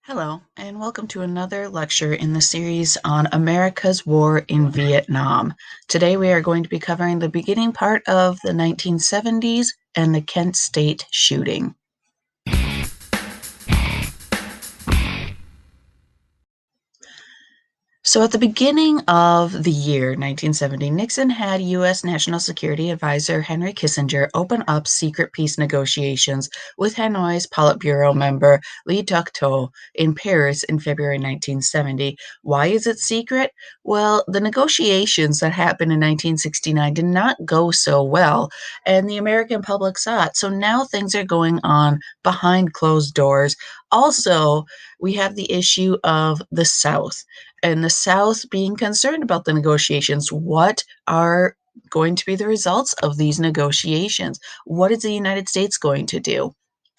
Hello, and welcome to another lecture in the series on America's War in Vietnam. Today we are going to be covering the beginning part of the 1970s and the Kent State shooting. So at the beginning of the year 1970, Nixon had U.S. National Security Advisor Henry Kissinger open up secret peace negotiations with Hanoi's Politburo member Lee Duc-Tho in Paris in February 1970. Why is it secret? Well, the negotiations that happened in 1969 did not go so well, and the American public saw it. So now things are going on behind closed doors. Also, we have the issue of the South and the South being concerned about the negotiations. What are going to be the results of these negotiations? What is the United States going to do?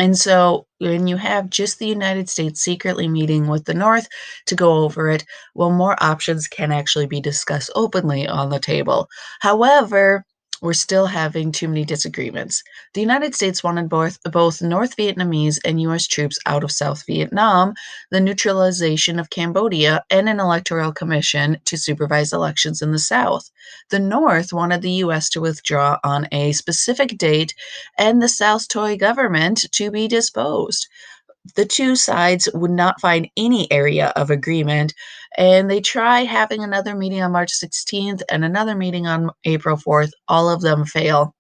And so when you have just the United States secretly meeting with the North to go over it, well, more options can actually be discussed openly on the table. However, we're still having too many disagreements. The United States wanted both North Vietnamese and U.S. troops out of South Vietnam, the neutralization of Cambodia, and an electoral commission to supervise elections in the South. The North wanted the U.S. to withdraw on a specific date and the South Toy government to be disposed. The two sides would not find any area of agreement, and they try having another meeting on March 16th and another meeting on April 4th. All of them fail.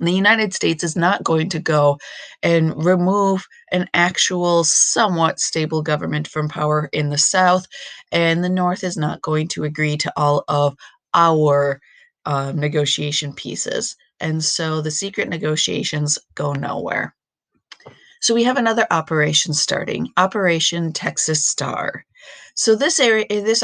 The United States is not going to go and remove an actual somewhat stable government from power in the South, and the North is not going to agree to all of our negotiation pieces. And so the secret negotiations go nowhere. So we have another operation starting, Operation Texas Star. So this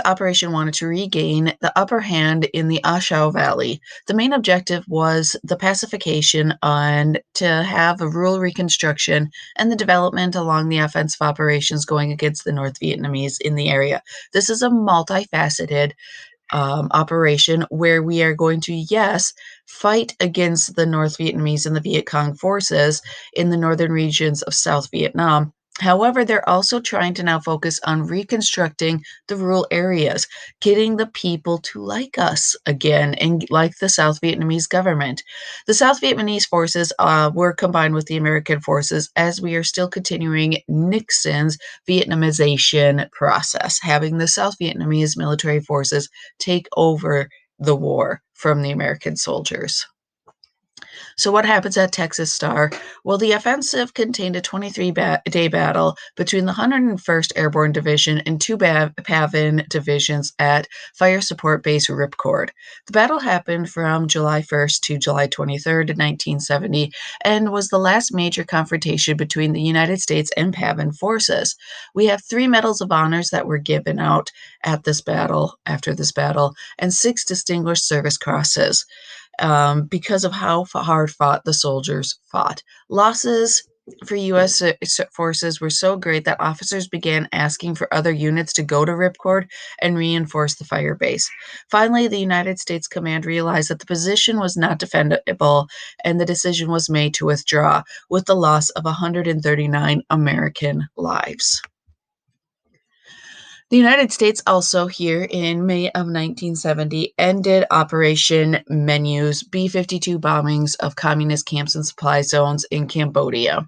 operation wanted to regain the upper hand in the Ashau Valley. The main objective was the pacification and to have a rural reconstruction and the development along the offensive operations going against the North Vietnamese in the area. This is a multifaceted operation where we are going to, yes, fight against the North Vietnamese and the Viet Cong forces in the northern regions of South Vietnam. However, they're also trying to now focus on reconstructing the rural areas, getting the people to like us again and like the South Vietnamese government. The South Vietnamese forces were combined with the American forces as we are still continuing Nixon's Vietnamization process, having the South Vietnamese military forces take over the war from the American soldiers. So, what happens at Texas Star? Well, the offensive contained a 23-day battle between the 101st Airborne Division and two PAVN divisions at Fire Support Base Ripcord. The battle happened from July 1st to July 23rd, 1970, and was the last major confrontation between the United States and PAVN forces. We have 3 medals of honors that were given out at this battle, after this battle, and 6 Distinguished Service Crosses because of how hard fought the soldiers fought. Losses for U.S. forces were so great that officers began asking for other units to go to Ripcord and reinforce the fire base. Finally, the United States command realized that the position was not defendable, and the decision was made to withdraw, with the loss of 139 American lives. The United States also here in May of 1970 ended Operation Menu's B-52 bombings of communist camps and supply zones in Cambodia.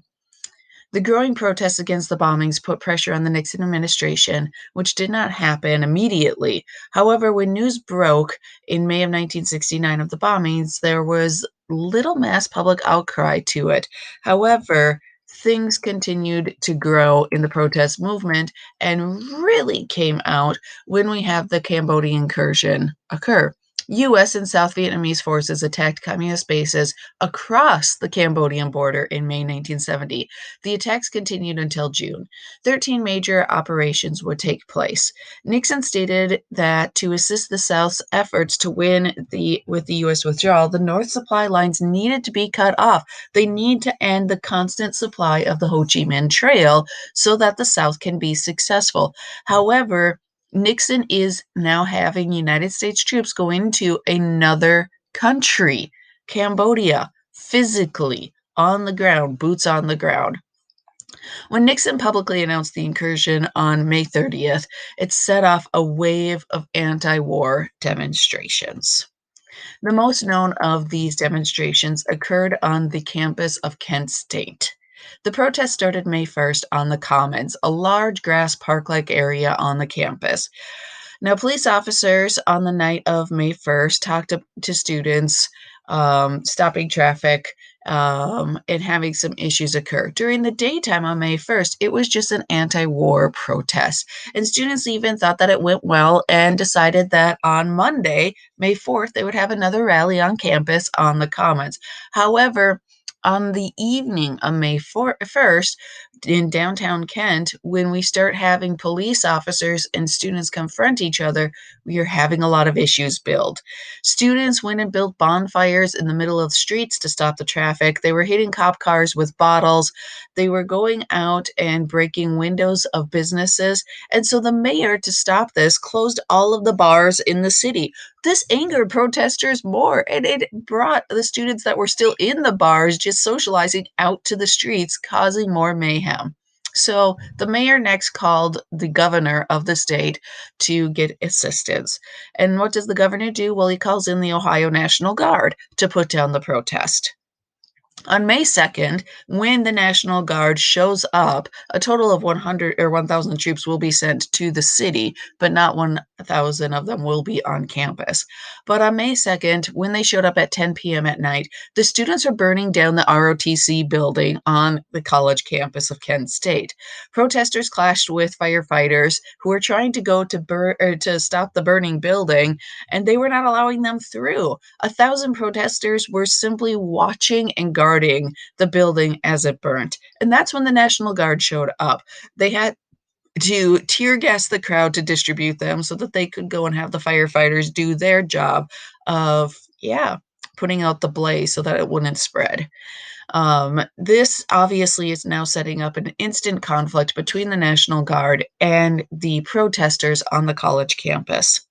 The growing protests against the bombings put pressure on the Nixon administration, which did not happen immediately. However, when news broke in May of 1969 of the bombings, there was little mass public outcry to it. However, things continued to grow in the protest movement and really came out when we have the Cambodian incursion occur. U.S. and South Vietnamese forces attacked communist bases across the Cambodian border in May 1970. The attacks continued until June. 13 major operations would take place. Nixon stated that to assist the South's efforts to win with the U.S. withdrawal, the North supply lines needed to be cut off. They need to end the constant supply of the Ho Chi Minh Trail so that the South can be successful. However, Nixon is now having United States troops go into another country, Cambodia, physically on the ground, boots on the ground. When Nixon publicly announced the incursion on May 30th, it set off a wave of anti war demonstrations. The most known of these demonstrations occurred on the campus of Kent State. The protest started May 1st on the Commons, a large grass park like area on the campus. Now, police officers on the night of May 1st talked to students, stopping traffic, and having some issues occur. During the daytime on May 1st, it was just an anti war protest. And students even thought that it went well and decided that on Monday, May 4th, they would have another rally on campus on the Commons. However, on the evening of May 1st, in downtown Kent, when we start having police officers and students confront each other, we are having a lot of issues build. Students went and built bonfires in the middle of the streets to stop the traffic. They were hitting cop cars with bottles. They were going out and breaking windows of businesses. And so the mayor, to stop this, closed all of the bars in the city. This angered protesters more, and it brought the students that were still in the bars just socializing out to the streets, causing more mayhem. So the mayor next called the governor of the state to get assistance. And what does the governor do? Well, he calls in the Ohio National Guard to put down the protest. On May 2nd, when the National Guard shows up, a total of 100 or 1,000 troops will be sent to the city, but not 1,000 of them will be on campus. But on May 2nd, when they showed up at 10 p.m. at night, the students are burning down the ROTC building on the college campus of Kent State. Protesters clashed with firefighters who were trying to go to stop the burning building, and they were not allowing them through. 1,000 protesters were simply watching and guarding the building as it burnt. And that's when the National Guard showed up. They had to tear gas the crowd to distribute them so that they could go and have the firefighters do their job of, yeah, putting out the blaze so that it wouldn't spread. This obviously is now setting up an instant conflict between the National Guard and the protesters on the college campus.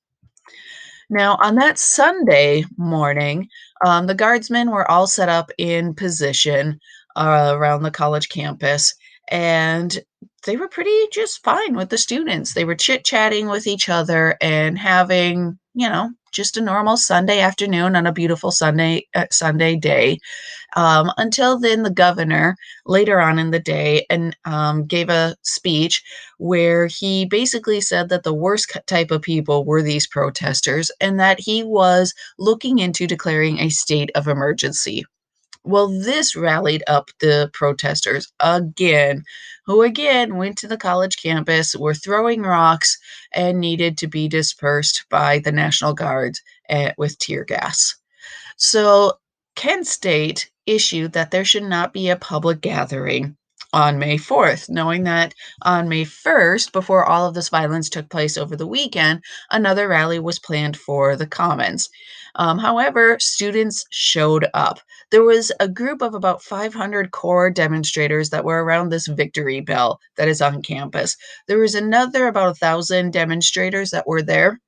Now, on that Sunday morning, the guardsmen were all set up in position around the college campus, and they were pretty just fine with the students. They were chit chatting with each other and having, just a normal Sunday afternoon on a beautiful Sunday day. Until then, the governor later on in the day and gave a speech where he basically said that the worst type of people were these protesters and that he was looking into declaring a state of emergency. Well, this rallied up the protesters again, who again went to the college campus, were throwing rocks, and needed to be dispersed by the National Guard with tear gas. So Kent State issued that there should not be a public gathering on May 4th, knowing that on May 1st, before all of this violence took place over the weekend, another rally was planned for the Commons. However, students showed up. There was a group of about 500 core demonstrators that were around this victory bell that is on campus. There was another about 1,000 demonstrators that were there.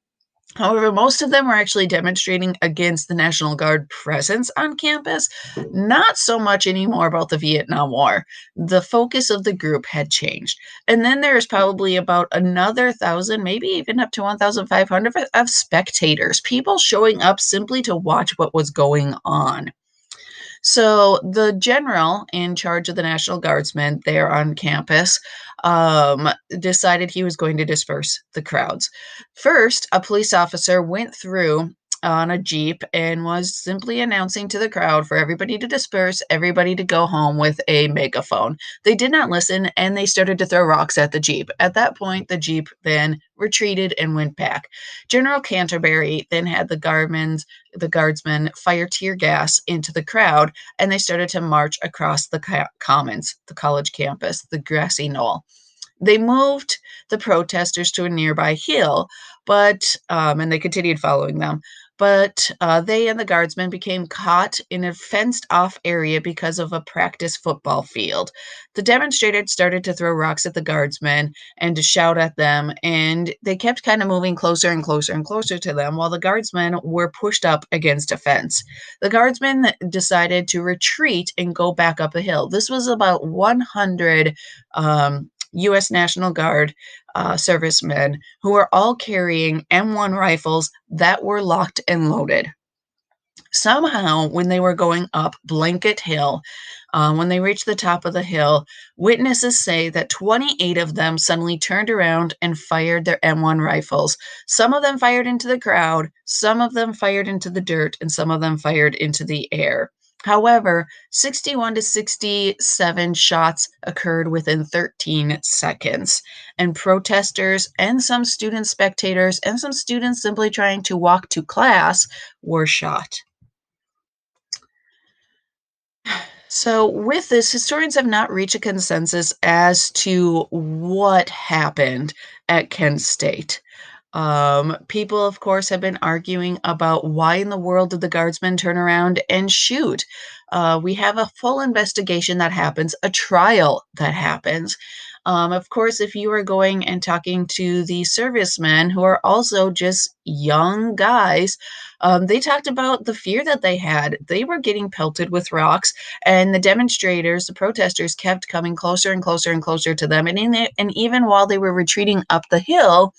However, most of them were actually demonstrating against the National Guard presence on campus, not so much anymore about the Vietnam War. The focus of the group had changed. And then there's probably about another 1,000, maybe even up to 1,500 of spectators, people showing up simply to watch what was going on. So the general in charge of the National Guardsmen there on campus decided he was going to disperse the crowds. First, a police officer went through on a Jeep and was simply announcing to the crowd for everybody to disperse, everybody to go home with a megaphone. They did not listen and they started to throw rocks at the Jeep. At that point, the Jeep then retreated and went back. General Canterbury then had the guardsmen fire tear gas into the crowd, and they started to march across the commons, the college campus, the grassy knoll. They moved the protesters to a nearby hill, and they continued following them. but they and the guardsmen became caught in a fenced off area because of a practice football field. The demonstrators started to throw rocks at the guardsmen and to shout at them, and they kept kind of moving closer and closer and closer to them while the guardsmen were pushed up against a fence. The guardsmen decided to retreat and go back up the hill. This was about 100 U.S. National Guard servicemen who were all carrying M1 rifles that were locked and loaded. Somehow, when they were going up Blanket Hill, when they reached the top of the hill, witnesses say that 28 of them suddenly turned around and fired their M1 rifles. Some of them fired into the crowd, some of them fired into the dirt, and some of them fired into the air. However, 61 to 67 shots occurred within 13 seconds, and protesters and some student spectators and some students simply trying to walk to class were shot. So, with this, historians have not reached a consensus as to what happened at Kent State. People, of course, have been arguing about why in the world did the guardsmen turn around and shoot. We have a full investigation that happens, a trial that happens. Of course, if you are going and talking to the servicemen who are also just young guys, they talked about the fear that they had. They were getting pelted with rocks, and the demonstrators, the protesters, kept coming closer and closer and closer to them. And even while they were retreating up the hill,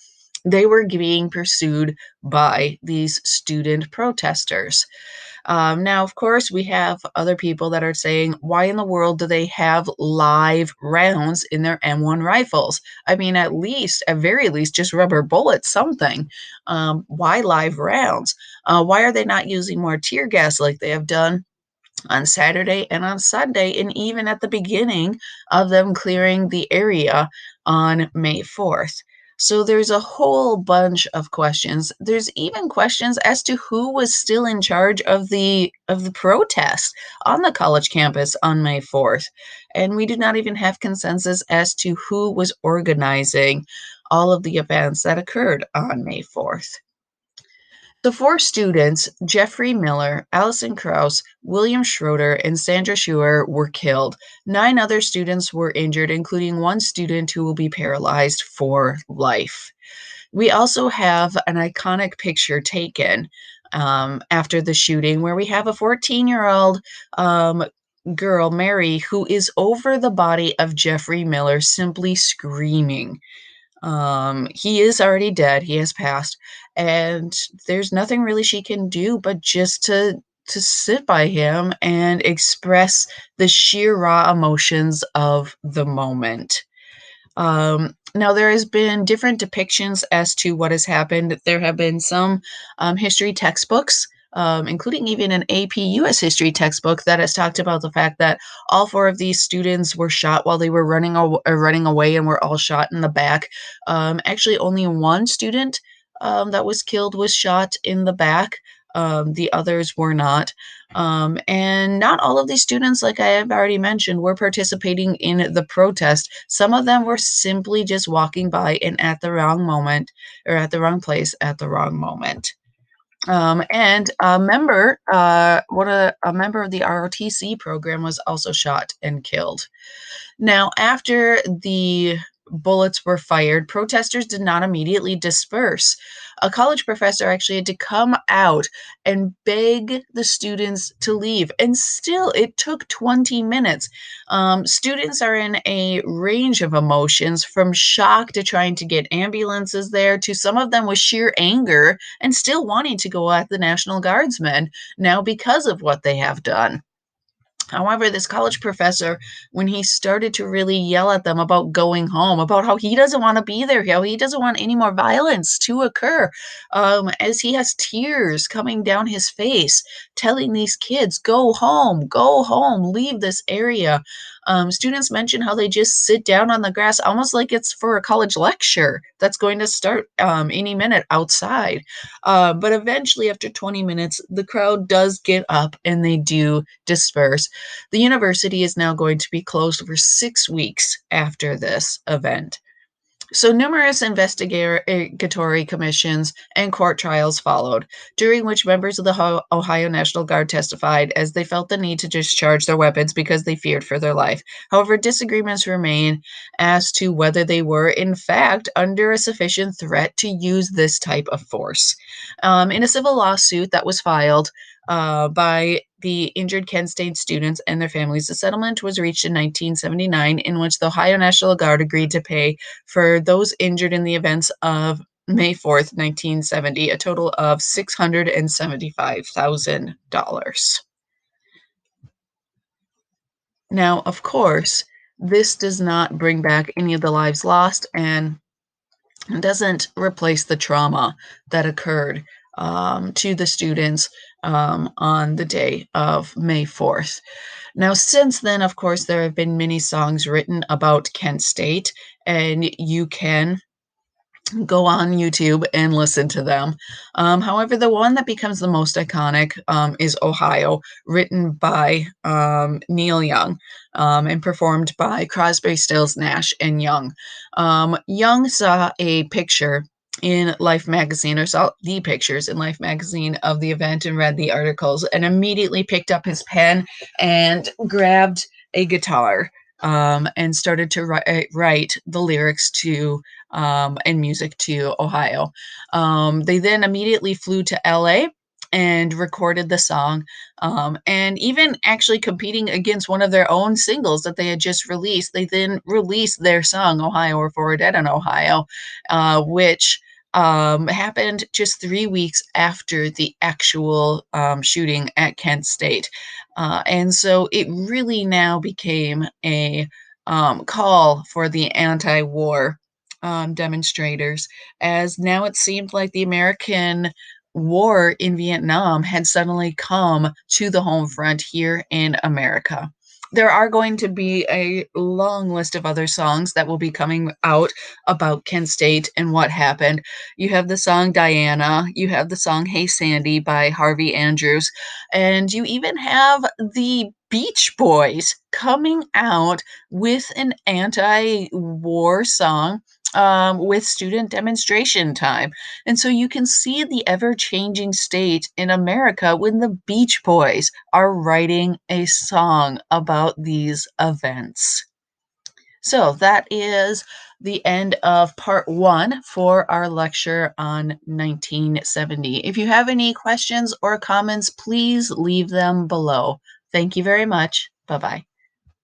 they were being pursued by these student protesters. Now, of course, we have other people that are saying, why in the world do they have live rounds in their M1 rifles? I mean, at very least, just rubber bullets, something. Why live rounds? Why are they not using more tear gas like they have done on Saturday and on Sunday, and even at the beginning of them clearing the area on May 4th? So there's a whole bunch of questions. There's even questions as to who was still in charge of the protest on the college campus on May 4th. And we do not even have consensus as to who was organizing all of the events that occurred on May 4th. The four students, Jeffrey Miller, Allison Krauss, William Schroeder, and Sandra Schuer, were killed. 9 other students were injured, including one student who will be paralyzed for life. We also have an iconic picture taken after the shooting where we have a 14-year-old girl, Mary, who is over the body of Jeffrey Miller, simply screaming. He is already dead, he has passed, and there's nothing really she can do but just to sit by him and express the sheer raw emotions of the moment. Now there has been different depictions as to what has happened. There have been some history textbooks, including even an AP US history textbook that has talked about the fact that all four of these students were shot while they were running away and were all shot in the back. Actually, only one student that was killed was shot in the back. The others were not. And not all of these students, like I have already mentioned, were participating in the protest. Some of them were simply just walking by and at the wrong moment or at the wrong place at the wrong moment. And a member of the ROTC program was also shot and killed. Now, after the bullets were fired, protesters did not immediately disperse. A college professor actually had to come out and beg the students to leave, and still it took 20 minutes. Students are in a range of emotions from shock to trying to get ambulances there to some of them with sheer anger and still wanting to go at the National Guardsmen now because of what they have done. However, this college professor, when he started to really yell at them about going home, about how he doesn't want to be there, how he doesn't want any more violence to occur, as he has tears coming down his face, telling these kids, go home, leave this area. Students mention how they just sit down on the grass, almost like it's for a college lecture that's going to start any minute outside. But eventually, after 20 minutes, the crowd does get up and they do disperse. The university is now going to be closed for 6 weeks after this event. So numerous investigatory commissions and court trials followed, during which members of the Ohio National Guard testified as they felt the need to discharge their weapons because they feared for their life. However, disagreements remain as to whether they were, in fact, under a sufficient threat to use this type of force. In a civil lawsuit that was filed by the injured Kent State students and their families, a settlement was reached in 1979 in which the Ohio National Guard agreed to pay for those injured in the events of May 4th, 1970, a total of $675,000. Now, of course, this does not bring back any of the lives lost and doesn't replace the trauma that occurred to the students on the day of May 4th. Now, since then, of course, there have been many songs written about Kent State, and you can go on YouTube and listen to them. However, the one that becomes the most iconic is Ohio, written by Neil Young and performed by Crosby, Stills, Nash, and Young. Young saw a picture in Life magazine, or saw the pictures in Life magazine of the event and read the articles, and immediately picked up his pen and grabbed a guitar and started to write the lyrics to and music to Ohio. They then immediately flew to LA and recorded the song, and even actually competing against one of their own singles that they had just released. They then released their song, Ohio or For Dead in Ohio, which happened just 3 weeks after the actual shooting at Kent State. And so it really now became a call for the anti war demonstrators, as now it seemed like the American war in Vietnam had suddenly come to the home front here in America. There are going to be a long list of other songs that will be coming out about Kent State and what happened. You have the song Diana, you have the song Hey Sandy by Harvey Andrews, and you even have the Beach Boys coming out with an anti war song with student demonstration time. And so you can see the ever changing state in America when the Beach Boys are writing a song about these events. So that is the end of part one for our lecture on 1970. If you have any questions or comments, please leave them below. Thank you very much. Bye bye.